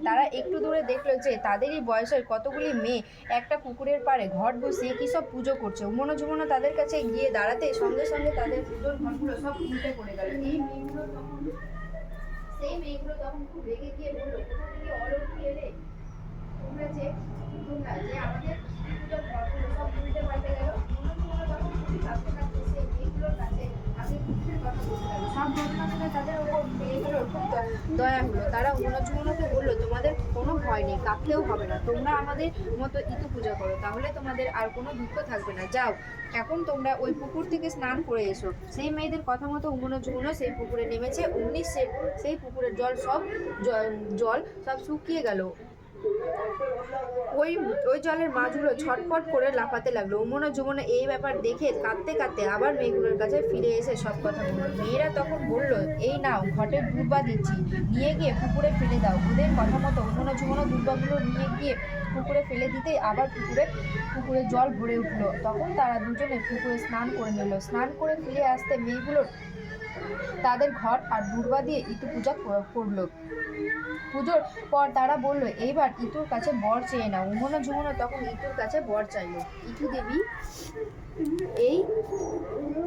তারা একটু দূরে দেখলো যে তাদেরই বয়সের কতগুলি মেয়ে একটা পুকুরের পাড়ে ঘট বসিয়ে কি সব পুজো করছে। উমনো ঝুমনো তাদের কাছে গিয়ে দাঁড়াতে সঙ্গে সঙ্গে তাদের পুজোর ঘটগুলো সব উল্টে পড়ে গেল। সেই মেয়েগুলো তখন খুব রেগে গিয়ে বললো, কোথা থেকে অলৌকিক এলে তোমরা যে আমাদের পুজোর ঘরগুলো সব উল্টে পাল্টে গেল। উমনো ঝুমনো তখন খুবই কাঁদতে কাঁদতে সেই মেয়েগুলোর কাছে তাদের দুঃখের কথা বলতে গেল। সব ঘটনা শুনে তাদের উপর মেয়েগুলোর খুব দয়া হলো। তারা উমনো ঝুমনোকে বললো, তোমাদের কোনো ভয় নেই, কাঁদতেও হবে না, তোমরা আমাদের মতো ইতু পূজা করো, তাহলে তোমাদের আর কোনো দুঃখ থাকবে না। যাও, এখন তোমরা ওই পুকুর থেকে স্নান করে এসো। সেই মেয়েদের কথা মতো উমনো ঝুমনো সেই পুকুরে নেমেছে। অমনি সেই পুকুরের জল সব শুকিয়ে গেল। ওই ওই জলের মাছগুলো ছটফট করে লাফাতে লাগলো। উমনো ঝুমনো এই ব্যাপার দেখে কাঁদতে কাঁদতে আবার মেয়েগুলোর কাছে ফিরে এসে সব কথা বলল। মেয়েরা তখন বলল, এই নাও, ঘটে দুর্বা দিচ্ছি, নিয়ে গিয়ে পুকুরে ফেলে দাও। ওদের কথা মতো উমনো ঝুমনো দুর্বাগুলো নিয়ে গিয়ে পুকুরে ফেলে দিতেই আবার পুকুরে জল ভরে উঠলো। তখন তারা দুজনে পুকুরে স্নান করে নিল। স্নান করে ফিরে আসতে মেয়েগুলোর তাদের ঘট আর দুর্বা দিয়ে ইতু পূজা করলো। পুজোর পর তারা বলল, এইবার ইতুর কাছে বর চেয়ে নাও। উমনো ঝুমনো তখন ইতুর কাছে বর চাইল। ইতু দেবী, এই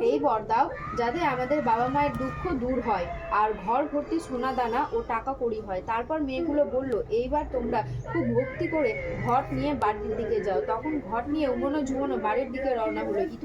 এই বর দাও, যাতে আমাদের বাবা মায়ের দুঃখ দূর হয় আর ঘর ভর্তি সোনা দানা ও টাকা কড়ি হয়। তারপর মেয়েগুলো বলল, এইবার তোমরা খুব ভক্তি করে ঘট নিয়ে বাড়ির দিকে যাও। তখন ঘট নিয়ে উমনো ঝুমনো বাড়ির দিকে রওনা হলো। ইতু